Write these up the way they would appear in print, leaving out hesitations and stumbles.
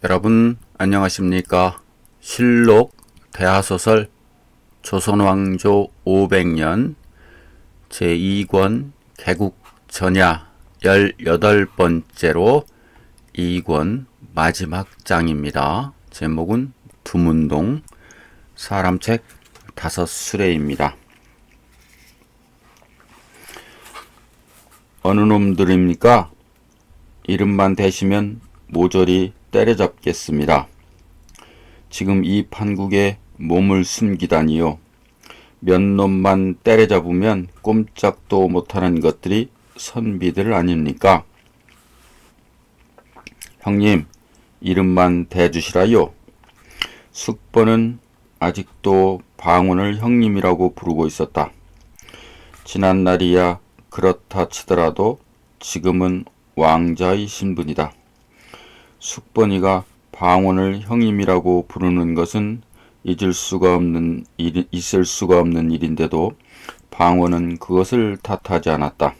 여러분 안녕하십니까? 실록 대하소설 조선왕조 500년 제2권 개국전야 18번째로 2권 마지막 장입니다. 제목은 두문동, 사람책 5수레입니다. 어느 놈들입니까? 이름만 대시면 모조리 때려잡겠습니다. 지금 이 판국에 몸을 숨기다니요. 몇 놈만 때려잡으면 꼼짝도 못하는 것들이 선비들 아닙니까? 형님, 이름만 대주시라요. 숙번은 아직도 방언을 형님이라고 부르고 있었다. 지난날이야 그렇다 치더라도 지금은 왕자의 신분이다. 숙번이가 방언을 형님이라고 부르는 것은 있을 수가 없는 일인데도 방언은 그것을 탓하지 않았다.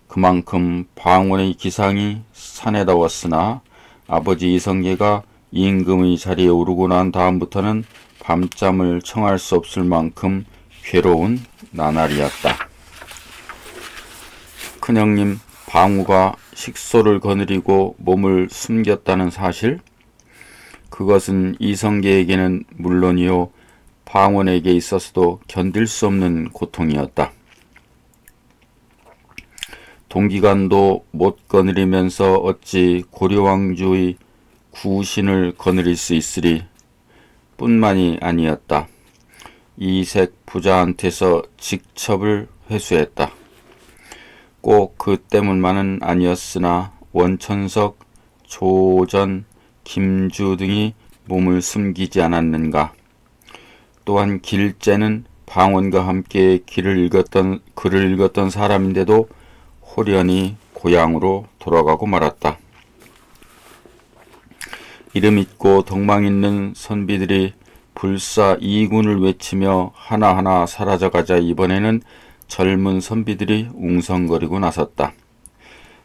그만큼 방언의 기상이 사내다웠으나 아버지 이성계가 임금의 자리에 오르고 난 다음부터는 밤잠을 청할 수 없을 만큼 괴로운 나날이었다. 큰형님 방우가 식소를 거느리고 몸을 숨겼다는 사실? 그것은 이성계에게는 물론이요 방원에게 있어서도 견딜 수 없는 고통이었다. 동기간도 못 거느리면서 어찌 고려왕조의 구신을 거느릴 수 있으리 뿐만이 아니었다. 이색 부자한테서 직첩을 회수했다. 꼭 그 때문만은 아니었으나 원천석, 조전, 김주 등이 몸을 숨기지 않았는가. 또한 길제는 방언과 함께 글을 읽었던 사람인데도 호련히 고향으로 돌아가고 말았다. 이름 있고 덕망 있는 선비들이 불사 이군을 외치며 하나하나 사라져가자 이번에는 젊은 선비들이 웅성거리고 나섰다.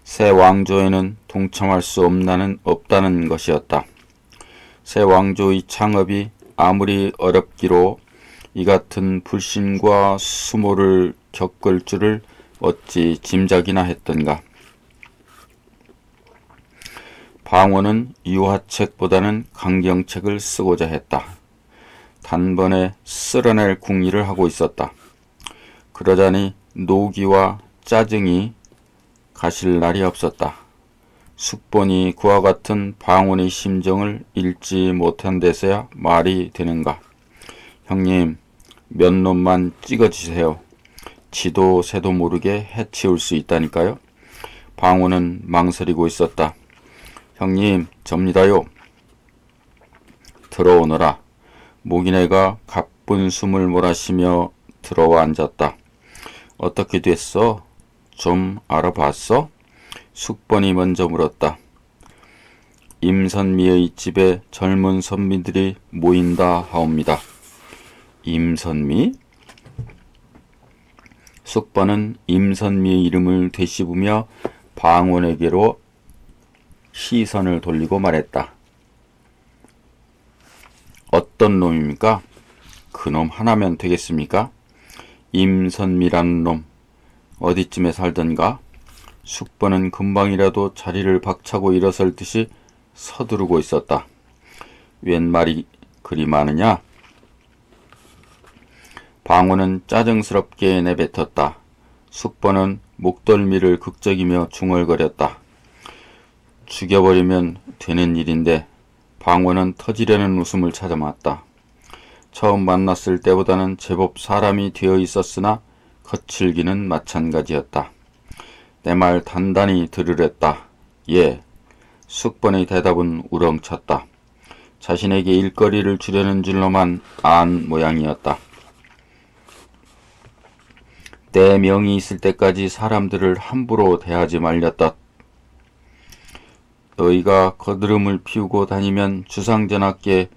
새 왕조에는 동참할 수 없다는 것이었다. 새 왕조의 창업이 아무리 어렵기로 이 같은 불신과 수모를 겪을 줄을 어찌 짐작이나 했던가. 방원은 유화책보다는 강경책을 쓰고자 했다. 단번에 쓸어낼 궁리를 하고 있었다. 그러자니 노기와 짜증이 가실 날이 없었다. 숙본이 그와 같은 방언의 심정을 읽지 못한 데서야 말이 되는가. 형님, 몇 놈만 찍어주세요. 지도 새도 모르게 해치울 수 있다니까요. 방언은 망설이고 있었다. 형님, 접니다요. 들어오너라. 목인애가 가쁜 숨을 몰아쉬며 들어와 앉았다. 어떻게 됐어? 좀 알아봤어? 숙번이 먼저 물었다. 임선미의 집에 젊은 선비들이 모인다 하옵니다. 임선미? 숙번은 임선미의 이름을 되씹으며 방원에게로 시선을 돌리고 말했다. 어떤 놈입니까? 그놈 하나면 되겠습니까? 임선미라는 놈 어디쯤에 살던가? 숙번은 금방이라도 자리를 박차고 일어설 듯이 서두르고 있었다. 웬 말이 그리 많으냐? 방원은 짜증스럽게 내뱉었다. 숙번은 목덜미를 극적이며 중얼거렸다. 죽여버리면 되는 일인데 방원은 터지려는 웃음을 찾아맞다. 처음 만났을 때보다는 제법 사람이 되어 있었으나 거칠기는 마찬가지였다. 내 말 단단히 들으랬다. 예. 숙번의 대답은 우렁찼다. 자신에게 일거리를 주려는 줄로만 안 모양이었다. 내 명이 있을 때까지 사람들을 함부로 대하지 말렸다. 너희가 거드름을 피우고 다니면 주상전하께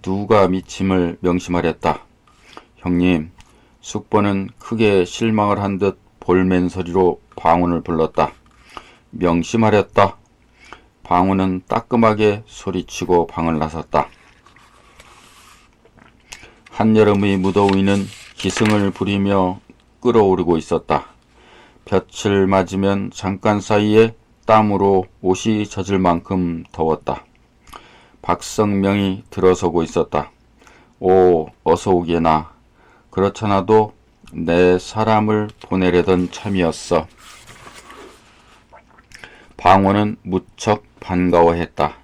누가 미침을 명심하렸다. 형님, 숙번은 크게 실망을 한 듯 볼멘 소리로 방언을 불렀다. 명심하렸다. 방우는 따끔하게 소리치고 방을 나섰다. 한여름의 무더위는 기승을 부리며 끓어오르고 있었다. 볕을 맞으면 잠깐 사이에 땀으로 옷이 젖을 만큼 더웠다. 박성명이 들어서고 있었다. 오, 어서 오게나. 그렇잖아도 내 사람을 보내려던 참이었어. 방우는 무척 반가워했다.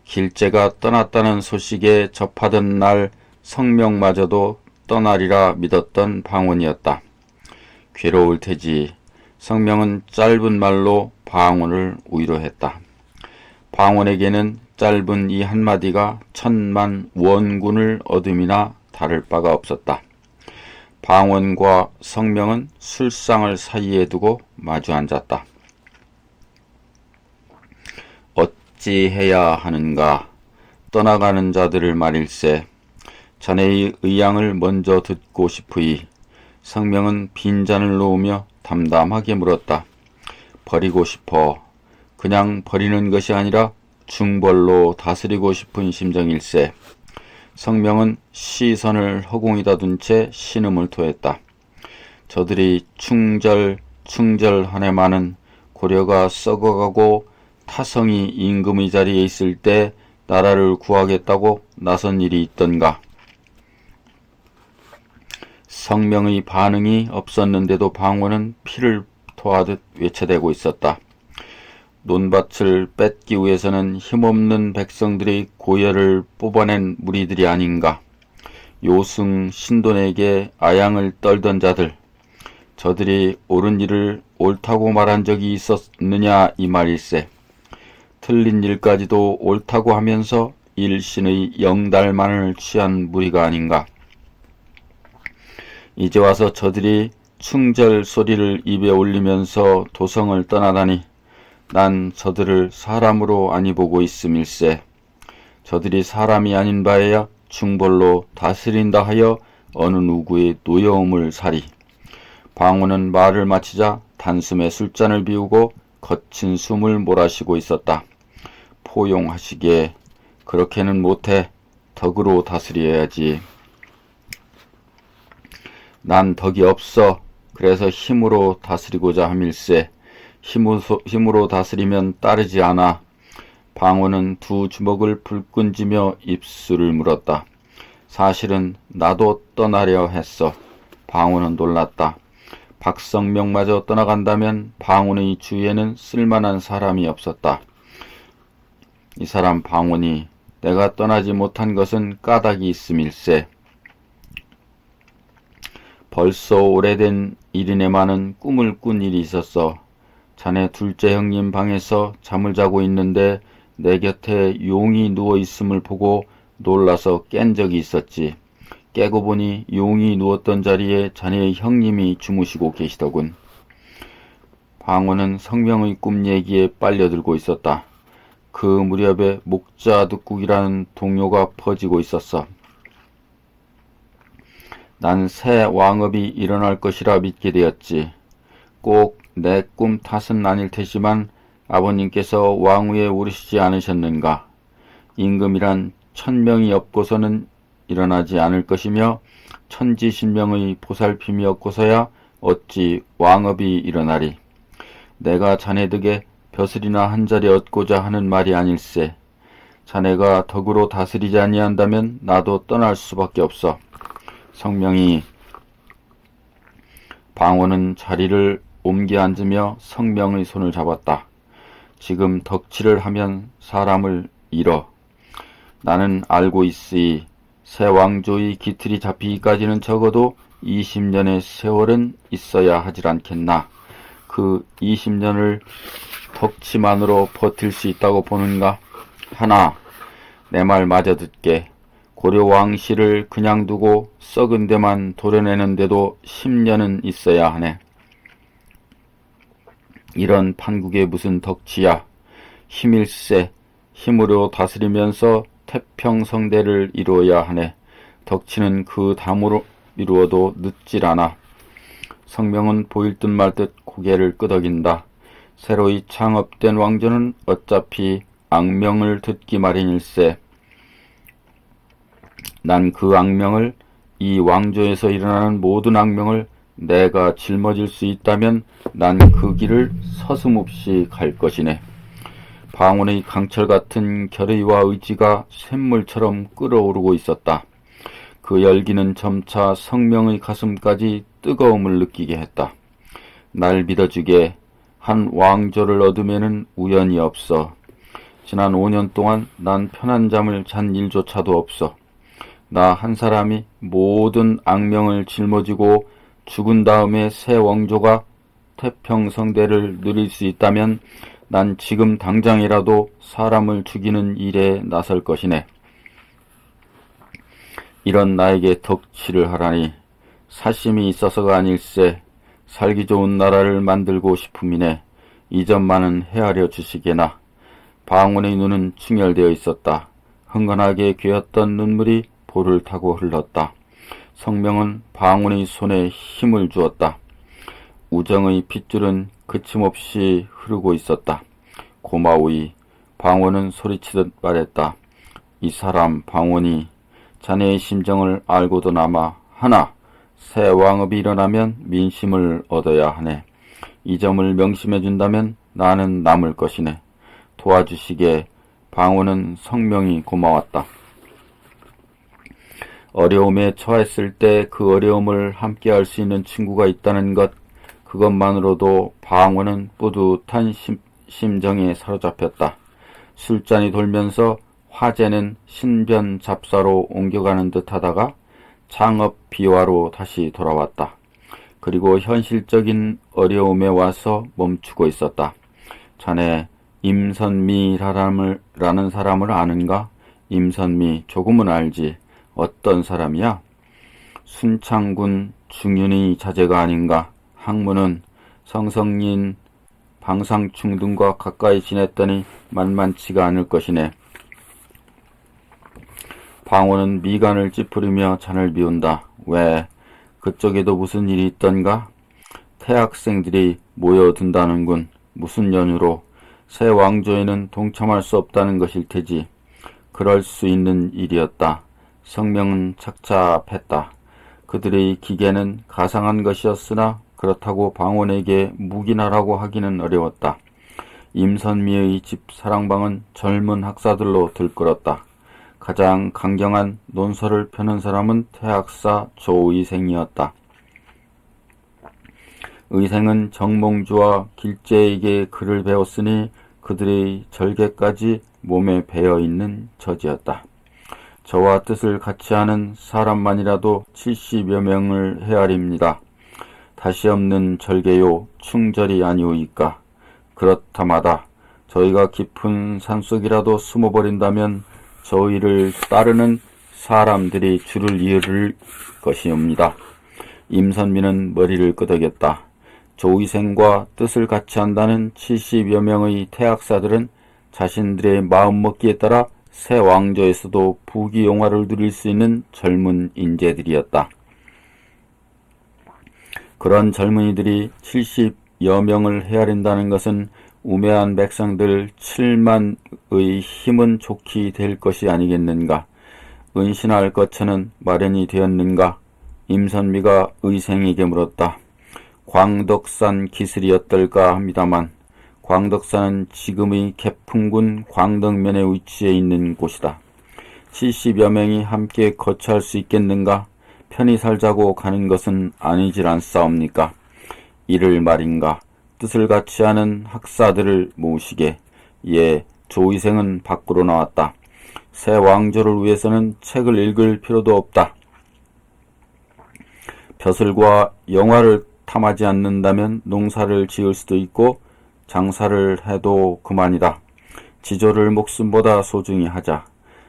길재가 떠났다는 소식에 접하던 날 성명마저도 떠나리라 믿었던 방원이었다. 괴로울 테지. 성명은 짧은 말로 방원을 위로했다. 방원에게는 짧은 이 한마디가 1000만 원군을 얻음이나 다를 바가 없었다. 방원과 성명은 술상을 사이에 두고 마주 앉았다. 어찌해야 하는가? 떠나가는 자들을 말일세. 자네의 의향을 먼저 듣고 싶으이. 성명은 빈잔을 놓으며 담담하게 물었다. 버리고 싶어. 그냥 버리는 것이 아니라 중벌로 다스리고 싶은 심정일세. 성명은 시선을 허공에다 둔 채 신음을 토했다. 저들이 충절하네마는 고려가 썩어가고 타성이 임금의 자리에 있을 때 나라를 구하겠다고 나선 일이 있던가. 성명의 반응이 없었는데도 방원은 피를 토하듯 외쳐대고 있었다. 논밭을 뺏기 위해서는 힘없는 백성들의 고열을 뽑아낸 무리들이 아닌가. 요승 신돈에게 아양을 떨던 자들, 저들이 옳은 일을 옳다고 말한 적이 있었느냐 이 말일세. 틀린 일까지도 옳다고 하면서 일신의 영달만을 취한 무리가 아닌가. 이제 와서 저들이 충절 소리를 입에 올리면서 도성을 떠나다니 난 저들을 사람으로 아니 보고 있음일세. 저들이 사람이 아닌 바에야 중벌로 다스린다 하여 어느 누구의 노여움을 사리. 방우는 말을 마치자 단숨에 술잔을 비우고 거친 숨을 몰아쉬고 있었다. 포용하시게. 그렇게는 못해. 덕으로 다스려야지. 난 덕이 없어. 그래서 힘으로 다스리고자 함일세. 힘으로 다스리면 따르지 않아. 방우는 두 주먹을 불끈지며 입술을 물었다. 사실은 나도 떠나려 했어. 방우는 놀랐다. 박성명마저 떠나간다면 방우의 주위에는 쓸만한 사람이 없었다. 이 사람 방우니 내가 떠나지 못한 것은 까닭이 있음일세. 벌써 오래된 일이네마는 꿈을 꾼 일이 있었어. 자네 둘째 형님 방에서 잠을 자고 있는데 내 곁에 용이 누워있음을 보고 놀라서 깬 적이 있었지. 깨고 보니 용이 누웠던 자리에 자네의 형님이 주무시고 계시더군. 방우는 성명의 꿈 얘기에 빨려들고 있었다. 그 무렵에 목자득국이라는 동요가 퍼지고 있었어. 난 새 왕업이 일어날 것이라 믿게 되었지. 꼭 내 꿈 탓은 아닐 테지만 아버님께서 왕위에 오르시지 않으셨는가. 임금이란 1000명이 없고서는 일어나지 않을 것이며 천지신명의 보살핌이 없고서야 어찌 왕업이 일어나리. 내가 자네 덕에 벼슬이나 한 자리 얻고자 하는 말이 아닐세. 자네가 덕으로 다스리지 아니한다면 나도 떠날 수밖에 없어. 성명이. 방원은 자리를 옮겨 앉으며 성명의 손을 잡았다. 지금 덕치를 하면 사람을 잃어. 나는 알고 있으니 새 왕조의 기틀이 잡히기까지는 적어도 20년의 세월은 있어야 하질 않겠나. 그 20년을 덕치만으로 버틸 수 있다고 보는가? 하나, 내 말 마저 듣게. 고려 왕실을 그냥 두고 썩은 데만 도려내는데도 10년은 있어야 하네. 이런 판국에 무슨 덕치야. 힘일세. 힘으로 다스리면서 태평성대를 이루어야 하네. 덕치는 그 다음으로 이루어도 늦질 않아. 성명은 보일 듯 말 듯 고개를 끄덕인다. 새로이 창업된 왕조는 어차피 악명을 듣기 마련일세. 난 그 악명을, 이 왕조에서 일어나는 모든 악명을 내가 짊어질 수 있다면 난 그 길을 서슴없이 갈 것이네. 방원의 강철 같은 결의와 의지가 샘물처럼 끓어오르고 있었다. 그 열기는 점차 성명의 가슴까지 뜨거움을 느끼게 했다. 날 믿어주게, 한 왕조를 얻음에는 우연이 없어. 지난 5년 동안 난 편한 잠을 잔 일조차도 없어. 나 한 사람이 모든 악명을 짊어지고 죽은 다음에 새 왕조가 태평성대를 누릴 수 있다면 난 지금 당장이라도 사람을 죽이는 일에 나설 것이네. 이런 나에게 덕치를 하라니 사심이 있어서가 아닐세. 살기 좋은 나라를 만들고 싶음이네. 이 점만은 헤아려 주시게나. 방원의 눈은 충혈되어 있었다. 흥건하게 괴었던 눈물이 볼을 타고 흘렀다. 성명은 방원의 손에 힘을 주었다. 우정의 핏줄은 그침없이 흐르고 있었다. 고마우이. 방원은 소리치듯 말했다. 이 사람 방원이 자네의 심정을 알고도나마 하나, 새 왕업이 일어나면 민심을 얻어야 하네. 이 점을 명심해준다면 나는 남을 것이네. 도와주시게. 방원은 성명이 고마웠다. 어려움에 처했을 때 그 어려움을 함께할 수 있는 친구가 있다는 것, 그것만으로도 방원은 뿌듯한 심정에 사로잡혔다. 술잔이 돌면서 화제는 신변 잡사로 옮겨가는 듯 하다가 창업 비화로 다시 돌아왔다. 그리고 현실적인 어려움에 와서 멈추고 있었다. 자네 임선미라는 사람을 아는가? 임선미 조금은 알지. 어떤 사람이야? 순창군 중윤의 자제가 아닌가? 학문은 성성린 방상충 등과 가까이 지냈더니 만만치가 않을 것이네. 방원은 미간을 찌푸리며 잔을 비운다. 왜? 그쪽에도 무슨 일이 있던가? 태학생들이 모여든다는군. 무슨 연유로? 새 왕조에는 동참할 수 없다는 것일 테지. 그럴 수 있는 일이었다. 성명은 착잡했다. 그들의 기계는 가상한 것이었으나 그렇다고 방원에게 묵인하라고 하기는 어려웠다. 임선미의 집 사랑방은 젊은 학사들로 들끓었다. 가장 강경한 논설을 펴는 사람은 태학사 조의생이었다. 의생은 정몽주와 길재에게 글을 배웠으니 그들의 절개까지 몸에 배어있는 처지였다. 저와 뜻을 같이 하는 사람만이라도 70여 명을 헤아립니다. 다시 없는 절개요 충절이 아니오이까. 그렇다마다 저희가 깊은 산속이라도 숨어버린다면 저희를 따르는 사람들이 줄을 이을 것이옵니다. 임선미는 머리를 끄덕였다. 조의생과 뜻을 같이 한다는 70여 명의 태학사들은 자신들의 마음먹기에 따라 새 왕조에서도 부귀영화를 누릴 수 있는 젊은 인재들이었다. 그런 젊은이들이 70여 명을 헤아린다는 것은 우매한 백성들 7만의 힘은 좋게 될 것이 아니겠는가. 은신할 거처는 마련이 되었는가. 임선미가 의생에게 물었다. 광덕산 기슬이 어떨까 합니다만 광덕산은 지금의 개풍군 광덕면에 위치해 있는 곳이다. 70여 명이 함께 거처할 수 있겠는가? 편히 살자고 가는 것은 아니질 않사옵니까? 이를 말인가? 뜻을 같이 하는 학사들을 모으시게. 예, 조의생은 밖으로 나왔다. 새 왕조를 위해서는 책을 읽을 필요도 없다. 벼슬과 영화를 탐하지 않는다면 농사를 지을 수도 있고 장사를 해도 그만이다. 지조를 목숨보다 소중히 하자.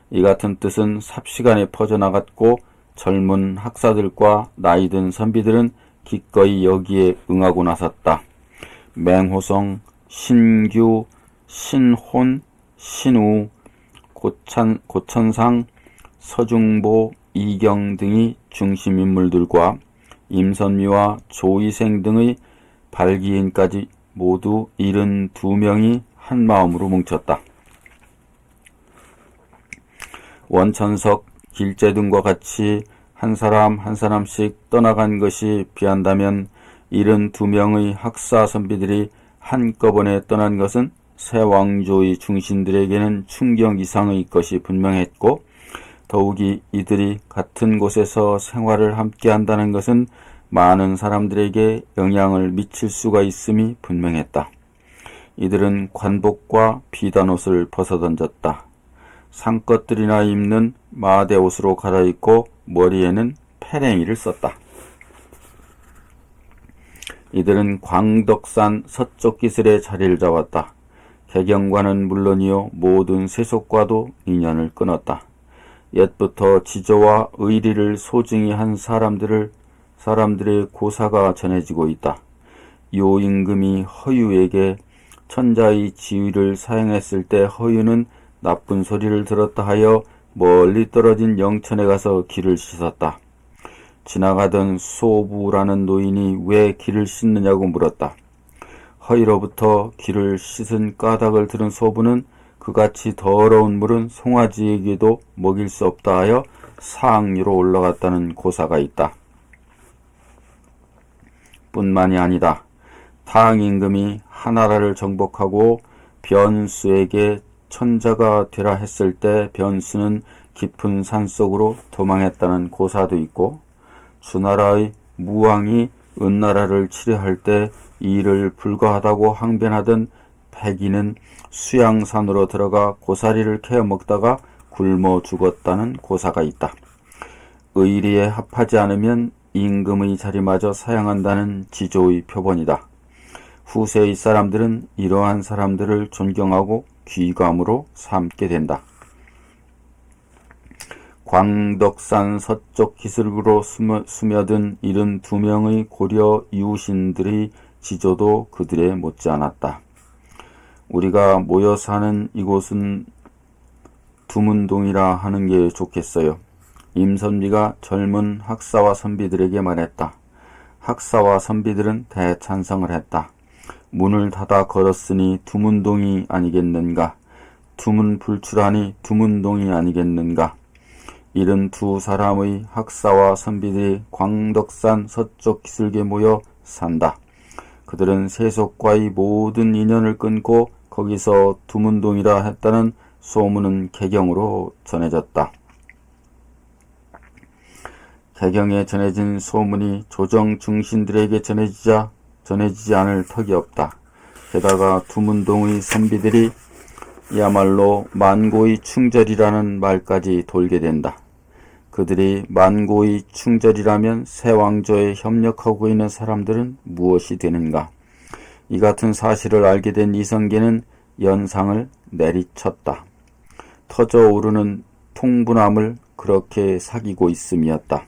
이 같은 뜻은 삽시간에 퍼져나갔고 젊은 학사들과 나이든 선비들은 기꺼이 여기에 응하고 나섰다. 맹호성, 신규, 신혼, 신우, 고천상, 서중보, 이경 등이 중심 인물들과 임선미와 조의생 등의 발기인까지 모두 72명이 한마음으로 뭉쳤다. 원천석, 길재등과 같이 한 사람 한 사람씩 떠나간 것이 비한다면 72명의 학사 선비들이 한꺼번에 떠난 것은 새 왕조의 중신들에게는 충격 이상의 것이 분명했고, 더욱이 이들이 같은 곳에서 생활을 함께 한다는 것은 많은 사람들에게 영향을 미칠 수가 있음이 분명했다. 이들은 관복과 비단옷을 벗어던졌다. 상것들이나 입는 마대옷으로 갈아입고 머리에는 패랭이를 썼다. 이들은 광덕산 서쪽 기슬에 자리를 잡았다. 개경과는 물론이요 모든 세속과도 인연을 끊었다. 옛부터 지조와 의리를 소중히 한 사람들의 고사가 전해지고 있다. 요 임금이 허유에게 천자의 지위를 사용했을 때 허유는 나쁜 소리를 들었다 하여 멀리 떨어진 영천에 가서 기를 씻었다. 지나가던 소부라는 노인이 왜 기를 씻느냐고 물었다. 허유로부터 기를 씻은 까닭을 들은 소부는 그같이 더러운 물은 송아지에게도 먹일 수 없다 하여 상류로 올라갔다는 고사가 있다. 뿐만이 아니다. 탕 임금이 하나라를 정복하고 변수에게 천자가 되라 했을 때 변수는 깊은 산속으로 도망했다는 고사도 있고, 주나라의 무왕이 은나라를 치려할 때 이를 불가하다고 항변하던 백인은 수양산으로 들어가 고사리를 캐어 먹다가 굶어 죽었다는 고사가 있다. 의리에 합하지 않으면 임금의 자리마저 사양한다는 지조의 표본이다. 후세의 사람들은 이러한 사람들을 존경하고 귀감으로 삼게 된다. 광덕산 서쪽 기슭으로 스며든 72명의 고려 유신들의 지조도 그들에 못지않았다. 우리가 모여 사는 이곳은 두문동이라 하는 게 좋겠어요. 임선비가 젊은 학사와 선비들에게 말했다. 학사와 선비들은 대찬성을 했다. 문을 닫아 걸었으니 두문동이 아니겠는가? 두문불출하니 두문동이 아니겠는가? 72사람의 학사와 선비들이 광덕산 서쪽 기슭에 모여 산다. 그들은 세속과의 모든 인연을 끊고 거기서 두문동이라 했다는 소문은 개경으로 전해졌다. 개경에 전해진 소문이 조정 중신들에게 전해지지 않을 턱이 없다. 게다가 두문동의 선비들이 야말로 만고의 충절이라는 말까지 돌게 된다. 그들이 만고의 충절이라면 새 왕조에 협력하고 있는 사람들은 무엇이 되는가? 이 같은 사실을 알게 된 이성계는 연상을 내리쳤다. 터져오르는 통분함을 그렇게 사귀고 있음이었다.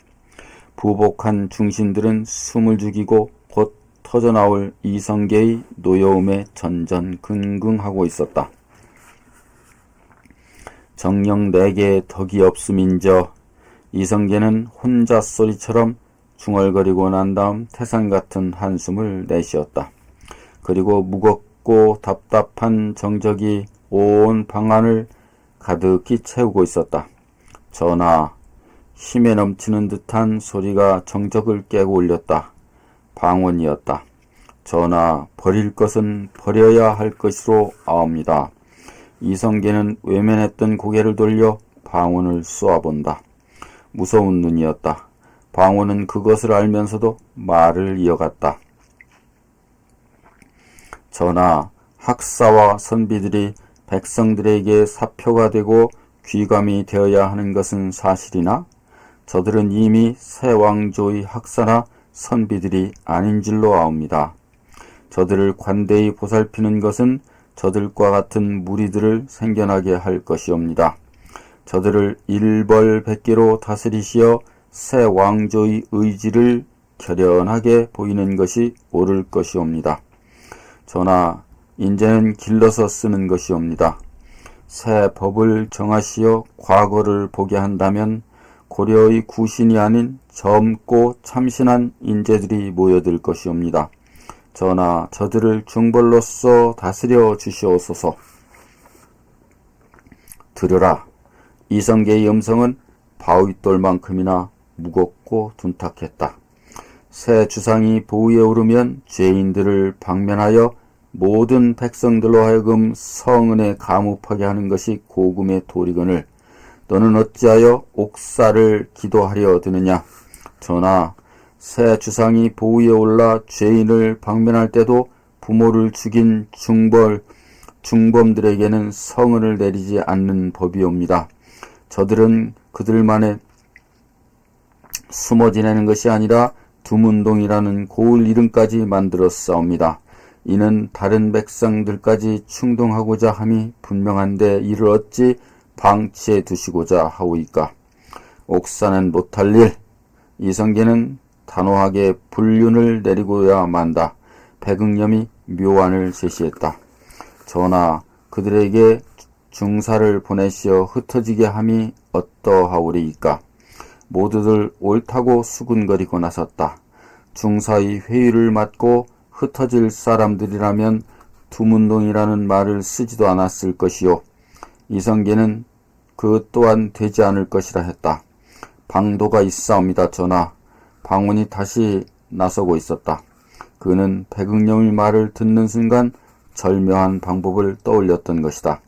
부복한 중신들은 숨을 죽이고 곧 터져나올 이성계의 노여움에 전전긍긍하고 있었다. 정령 내게 덕이 없음인저. 이성계는 혼자 소리처럼 중얼거리고 난 다음 태산 같은 한숨을 내쉬었다. 그리고 무겁고 답답한 정적이 온 방안을 가득히 채우고 있었다. 전하, 힘에 넘치는 듯한 소리가 정적을 깨고 울렸다. 방언이었다. 전하, 버릴 것은 버려야 할 것으로 아옵니다. 이성계는 외면했던 고개를 돌려 방언을 쏘아본다. 무서운 눈이었다. 방언은 그것을 알면서도 말을 이어갔다. 전하, 학사와 선비들이 백성들에게 사표가 되고 귀감이 되어야 하는 것은 사실이나 저들은 이미 새 왕조의 학사나 선비들이 아닌 줄로 아옵니다. 저들을 관대히 보살피는 것은 저들과 같은 무리들을 생겨나게 할 것이옵니다. 저들을 일벌백계로 다스리시어 새 왕조의 의지를 결연하게 보이는 것이 옳을 것이옵니다. 전하, 인제는 길러서 쓰는 것이옵니다. 새 법을 정하시어 과거를 보게 한다면 고려의 구신이 아닌 젊고 참신한 인재들이 모여들 것이옵니다. 전하, 저들을 중벌로서 다스려 주시옵소서. 들으라. 이성계의 음성은 바위돌만큼이나 무겁고 둔탁했다. 새 주상이 보위에 오르면 죄인들을 방면하여 모든 백성들로 하여금 성은에 감옥하게 하는 것이 고금의 도리거늘 너는 어찌하여 옥사를 기도하려 드느냐. 전하, 새 주상이 보위에 올라 죄인을 방면할 때도 부모를 죽인 중범들에게는 성은을 내리지 않는 법이옵니다. 저들은 그들만의 숨어 지내는 것이 아니라 두문동이라는 고을 이름까지 만들었사옵니다. 이는 다른 백성들까지 충동하고자 함이 분명한데 이를 어찌 방치해 두시고자 하오이까. 옥사는 못할 일. 이성계는 단호하게 불륜을 내리고야 만다. 백응염이 묘안을 제시했다. 전하, 그들에게 중사를 보내시어 흩어지게 함이 어떠하오리이까. 모두들 옳다고 수군거리고 나섰다. 중사의 회의를 맡고 흩어질 사람들이라면 두문동이라는 말을 쓰지도 않았을 것이요. 이성계는 그 또한 되지 않을 것이라 했다. 방도가 있사옵니다, 전하. 방원이 다시 나서고 있었다. 그는 백응령의 말을 듣는 순간 절묘한 방법을 떠올렸던 것이다.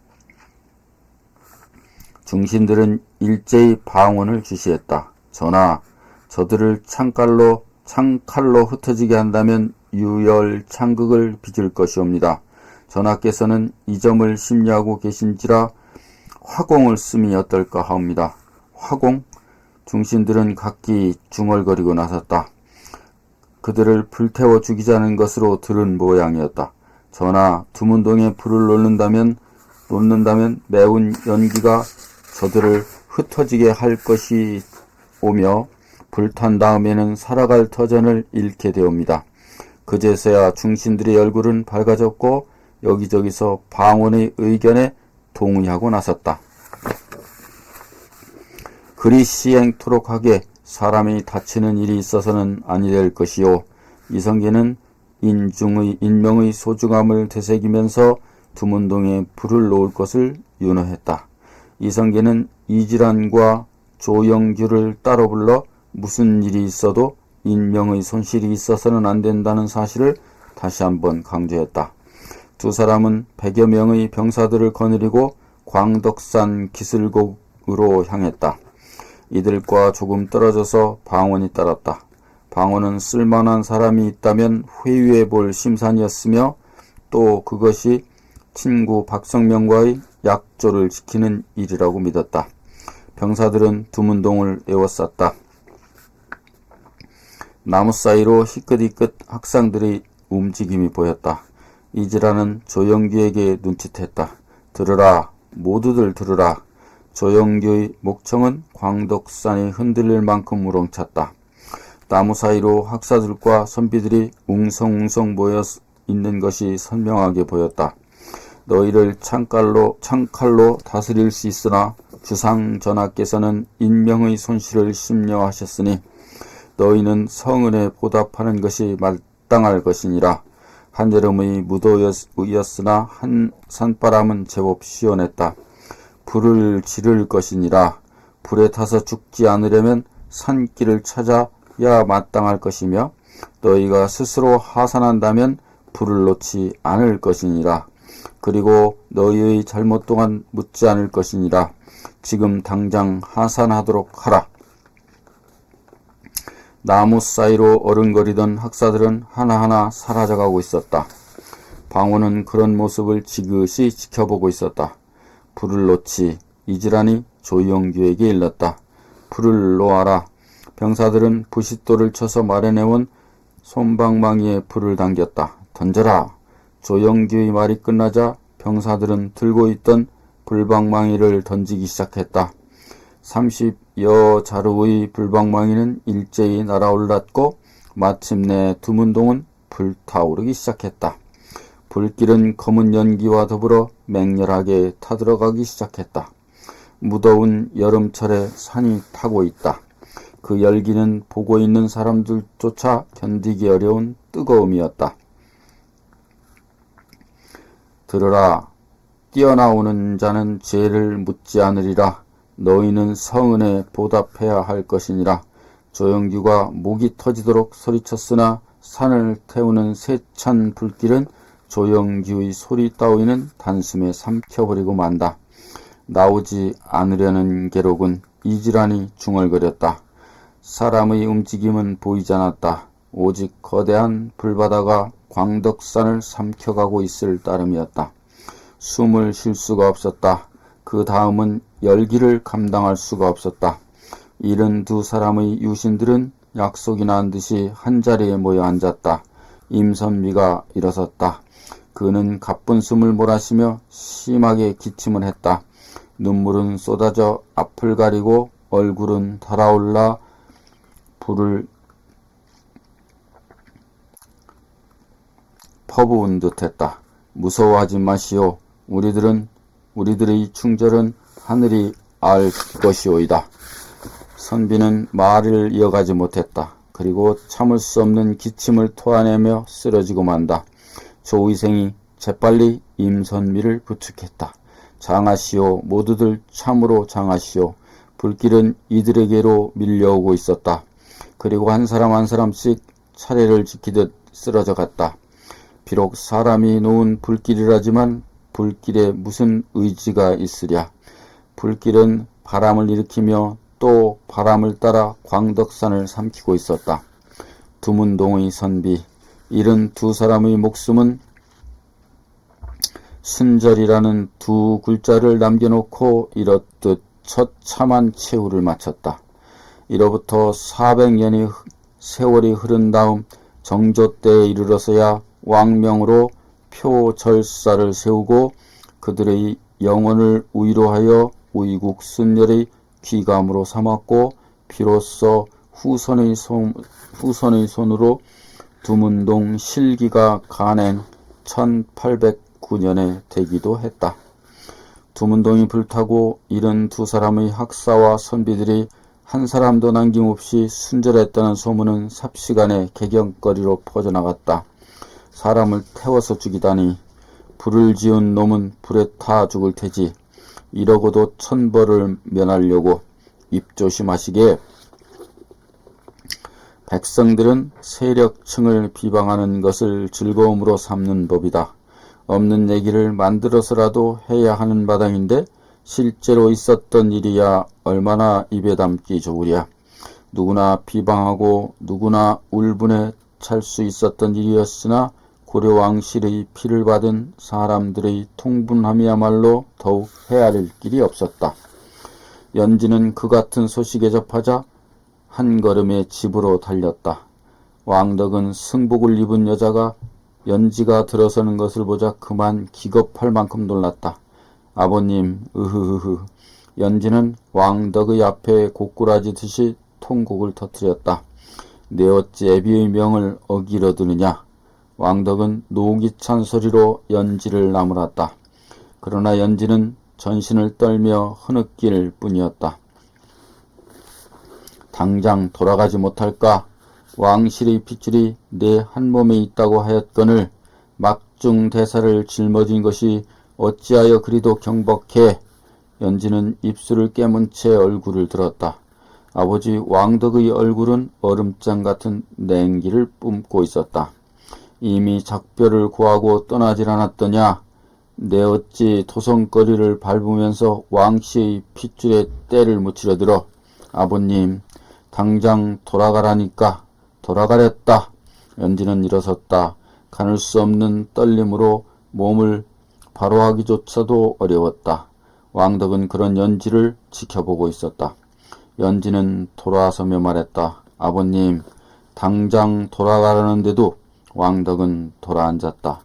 중신들은 일제히 방언을 주시했다. 전하, 저들을 창칼로 흩어지게 한다면 유열 창극을 빚을 것이옵니다. 전하께서는 이 점을 심려하고 계신지라 화공을 쓰면 어떨까 하옵니다. 화공? 중신들은 각기 중얼거리고 나섰다. 그들을 불태워 죽이자는 것으로 들은 모양이었다. 전하, 두문동에 불을 놓는다면 매운 연기가 저들을 흩어지게 할 것이 오며 불탄 다음에는 살아갈 터전을 잃게 되옵니다. 그제서야 중신들의 얼굴은 밝아졌고 여기저기서 방언의 의견에 동의하고 나섰다. 그리 시행토록 하게 사람이 다치는 일이 있어서는 아니 될 것이요. 이성계는 인명의 소중함을 되새기면서 두문동에 불을 놓을 것을 윤허했다. 이성계는 이질환과 조영규를 따로 불러 무슨 일이 있어도 인명의 손실이 있어서는 안 된다는 사실을 다시 한번 강조했다. 두 사람은 100여 명의 병사들을 거느리고 광덕산 기슬곡으로 향했다. 이들과 조금 떨어져서 방원이 따랐다. 방원은 쓸만한 사람이 있다면 회유해 볼 심산이었으며 또 그것이 친구 박성명과의 약조를 지키는 일이라고 믿었다. 병사들은 두문동을 에워쌌다. 나무 사이로 희끗희끗 학상들의 움직임이 보였다. 이지라는 조영규에게 눈짓했다. 들으라, 모두들 들으라. 조영규의 목청은 광덕산이 흔들릴 만큼 우렁찼다. 나무 사이로 학사들과 선비들이 웅성웅성 모여 있는 것이 선명하게 보였다. 너희를 창칼로 다스릴 수 있으나 주상 전하께서는 인명의 손실을 심려하셨으니 너희는 성은에 보답하는 것이 마땅할 것이니라. 한여름의 무도였으나 한 산바람은 제법 시원했다. 불을 지를 것이니라. 불에 타서 죽지 않으려면 산길을 찾아야 마땅할 것이며 너희가 스스로 하산한다면 불을 놓지 않을 것이니라. 그리고 너희의 잘못 동안 묻지 않을 것이니라. 지금 당장 하산하도록 하라. 나무 사이로 어른거리던 학사들은 하나하나 사라져가고 있었다. 방원은 그런 모습을 지그시 지켜보고 있었다. 불을 놓지. 이지란이 조영규에게 일렀다. 불을 놓아라. 병사들은 부싯돌을 쳐서 마련해온 솜방망이에 불을 당겼다. 던져라. 조영규의 말이 끝나자 병사들은 들고 있던 불방망이를 던지기 시작했다. 30여 자루의 불방망이는 일제히 날아올랐고 마침내 두문동은 불타오르기 시작했다. 불길은 검은 연기와 더불어 맹렬하게 타들어가기 시작했다. 무더운 여름철에 산이 타고 있다. 그 열기는 보고 있는 사람들조차 견디기 어려운 뜨거움이었다. 들으라. 뛰어나오는 자는 죄를 묻지 않으리라. 너희는 성은에 보답해야 할 것이니라. 조영규가 목이 터지도록 소리쳤으나 산을 태우는 세찬 불길은 조영규의 소리 따위는 단숨에 삼켜버리고 만다. 나오지 않으려는 계록은 이질환이 중얼거렸다. 사람의 움직임은 보이지 않았다. 오직 거대한 불바다가 광덕산을 삼켜가고 있을 따름이었다. 숨을 쉴 수가 없었다. 그 다음은 열기를 감당할 수가 없었다. 72사람의 유신들은 약속이 난 듯이 한자리에 모여 앉았다. 임선비가 일어섰다. 그는 가쁜 숨을 몰아쉬며 심하게 기침을 했다. 눈물은 쏟아져 앞을 가리고 얼굴은 달아올라 불을 퍼부은 듯했다. 무서워하지 마시오. 우리들의 충절은 하늘이 알 것이오이다. 선비는 말을 이어가지 못했다. 그리고 참을 수 없는 기침을 토하내며 쓰러지고 만다. 조의생이 재빨리 임선비를 부축했다. 장하시오. 모두들 참으로 장하시오. 불길은 이들에게로 밀려오고 있었다. 그리고 한 사람 한 사람씩 차례를 지키듯 쓰러져 갔다. 비록 사람이 놓은 불길이라지만 불길에 무슨 의지가 있으랴. 불길은 바람을 일으키며 또 바람을 따라 광덕산을 삼키고 있었다. 두문동의 선비, 72사람의 목숨은 순절이라는 두 글자를 남겨놓고 이렇듯 처참한 최후를 마쳤다. 이로부터 400년의 세월이 흐른 다음 정조 때에 이르러서야 왕명으로 표절사를 세우고 그들의 영혼을 위로하여 의국 순열의 귀감으로 삼았고 비로소 후손의 손으로 두문동 실기가 간행 1809년에 되기도 했다. 두문동이 불타고 72사람의 학사와 선비들이 한 사람도 남김없이 순절했다는 소문은 삽시간에 개경거리로 퍼져나갔다. 사람을 태워서 죽이다니 불을 지은 놈은 불에 타 죽을 테지. 이러고도 천벌을 면하려고 입조심하시게. 백성들은 세력층을 비방하는 것을 즐거움으로 삼는 법이다. 없는 얘기를 만들어서라도 해야 하는 마당인데 실제로 있었던 일이야 얼마나 입에 담기 좋으랴. 누구나 비방하고 누구나 울분에 찰 수 있었던 일이었으나 고려왕실의 피를 받은 사람들의 통분함이야말로 더욱 헤아릴 길이 없었다. 연지는 그 같은 소식에 접하자 한 걸음에 집으로 달렸다. 왕덕은 승복을 입은 여자가 연지가 들어서는 것을 보자 그만 기겁할 만큼 놀랐다. 아버님, 으흐흐흐. 연지는 왕덕의 앞에 고꾸라지듯이 통곡을 터뜨렸다. 내 어찌 애비의 명을 어기려드느냐. 왕덕은 녹이 찬 소리로 연지를 나무랐다. 그러나 연지는 전신을 떨며 흐느낄 뿐이었다. 당장 돌아가지 못할까? 왕실의 핏줄이 내 한 몸에 있다고 하였거늘 막중 대사를 짊어진 것이 어찌하여 그리도 경박해. 연지는 입술을 깨문 채 얼굴을 들었다. 아버지 왕덕의 얼굴은 얼음장 같은 냉기를 뿜고 있었다. 이미 작별을 고하고 떠나질 않았더냐. 내 어찌 도성거리를 밟으면서 왕씨의 핏줄에 때를 묻히려 들어. 아버님, 당장 돌아가라니까. 돌아가랬다. 연지는 일어섰다. 가눌 수 없는 떨림으로 몸을 바로 하기조차도 어려웠다. 왕덕은 그런 연지를 지켜보고 있었다. 연지는 돌아서며 말했다. 아버님, 당장 돌아가라는데도 왕덕은 돌아앉았다.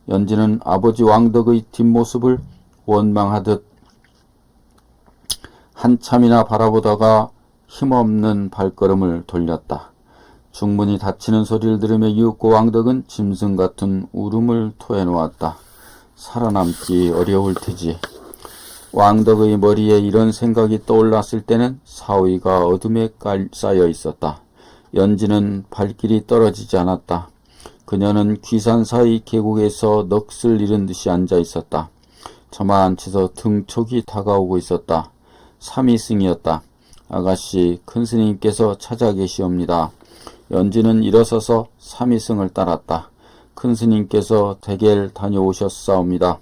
연지는 아버지 왕덕의 뒷모습을 원망하듯 한참이나 바라보다가 힘없는 발걸음을 돌렸다. 중문이 닫히는 소리를 들으며 이윽고 왕덕은 짐승 같은 울음을 토해놓았다. 살아남기 어려울 테지. 왕덕의 머리에 이런 생각이 떠올랐을 때는 사위가 어둠에 쌓여 있었다. 연지는 발길이 떨어지지 않았다. 그녀는 귀산사의 계곡에서 넋을 잃은 듯이 앉아 있었다. 저만치서 등촉이 다가오고 있었다. 삼위승이었다. 아가씨, 큰 스님께서 찾아 계시옵니다. 연지는 일어서서 삼위승을 따랐다. 큰 스님께서 댁에 다녀오셨사옵니다.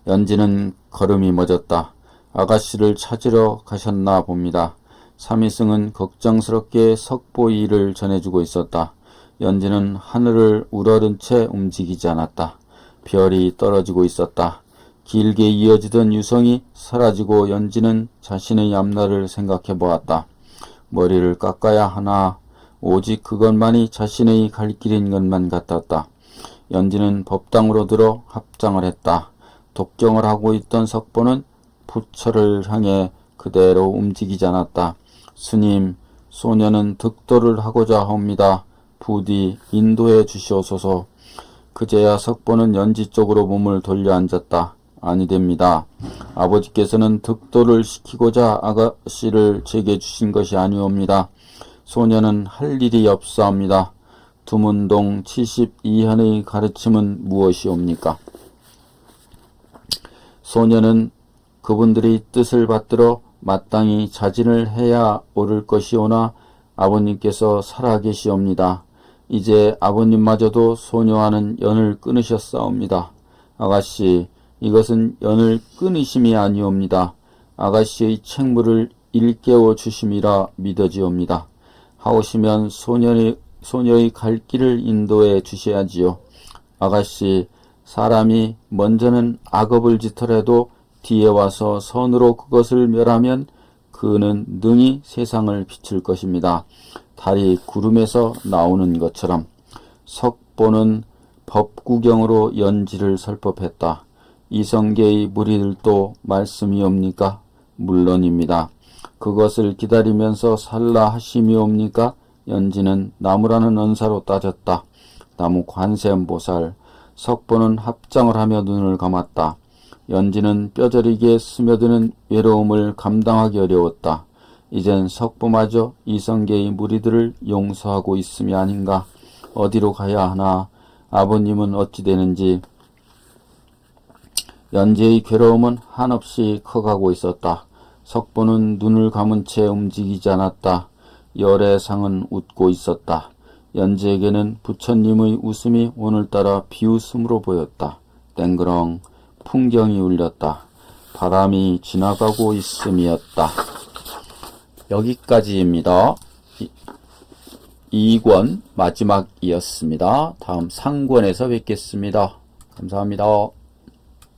연지는 걸음이 멎었다. 아가씨를 찾으러 가셨나 봅니다. 삼위승은 걱정스럽게 석보이를 전해주고 있었다. 연지는 하늘을 우러른 채 움직이지 않았다. 별이 떨어지고 있었다. 길게 이어지던 유성이 사라지고 연지는 자신의 앞날을 생각해 보았다. 머리를 깎아야 하나, 오직 그것만이 자신의 갈 길인 것만 같았다. 연지는 법당으로 들어 합장을 했다. 독경을 하고 있던 석보는 부처를 향해 그대로 움직이지 않았다. 스님, 소녀는 득도를 하고자 합니다. 부디 인도해 주시옵소서. 그제야 석보는 연지 쪽으로 몸을 돌려 앉았다. 아니 됩니다. 아버지께서는 득도를 시키고자 아가씨를 제게 주신 것이 아니옵니다. 소녀는 할 일이 없사옵니다. 두문동 72현의 가르침은 무엇이옵니까? 소녀는 그분들이 뜻을 받들어 마땅히 자진을 해야 옳을 것이오나 아버님께서 살아계시옵니다. 이제 아버님마저도 소녀와는 연을 끊으셨사옵니다. 아가씨, 이것은 연을 끊으심이 아니옵니다. 아가씨의 책무를 일깨워 주심이라 믿어지옵니다. 하오시면 소녀의 갈 길을 인도해 주셔야지요. 아가씨, 사람이 먼저는 악업을 짓더라도 뒤에 와서 선으로 그것을 멸하면 그는 능히 세상을 비출 것입니다. 달이 구름에서 나오는 것처럼. 석보는 법구경으로 연지를 설법했다. 이성계의 무리들도 말씀이옵니까? 물론입니다. 그것을 기다리면서 살라 하심이옵니까? 연지는 나무라는 언사로 따졌다. 나무 관세음보살. 석보는 합장을 하며 눈을 감았다. 연지는 뼈저리게 스며드는 외로움을 감당하기 어려웠다. 이젠 석보마저 이성계의 무리들을 용서하고 있음이 아닌가. 어디로 가야 하나. 아버님은 어찌 되는지. 연지의 괴로움은 한없이 커가고 있었다. 석보는 눈을 감은 채 움직이지 않았다. 열애상은 웃고 있었다. 연지에게는 부처님의 웃음이 오늘따라 비웃음으로 보였다. 땡그렁 풍경이 울렸다. 바람이 지나가고 있음이었다. 여기까지입니다. 2권 마지막이었습니다. 다음 3권에서 뵙겠습니다. 감사합니다.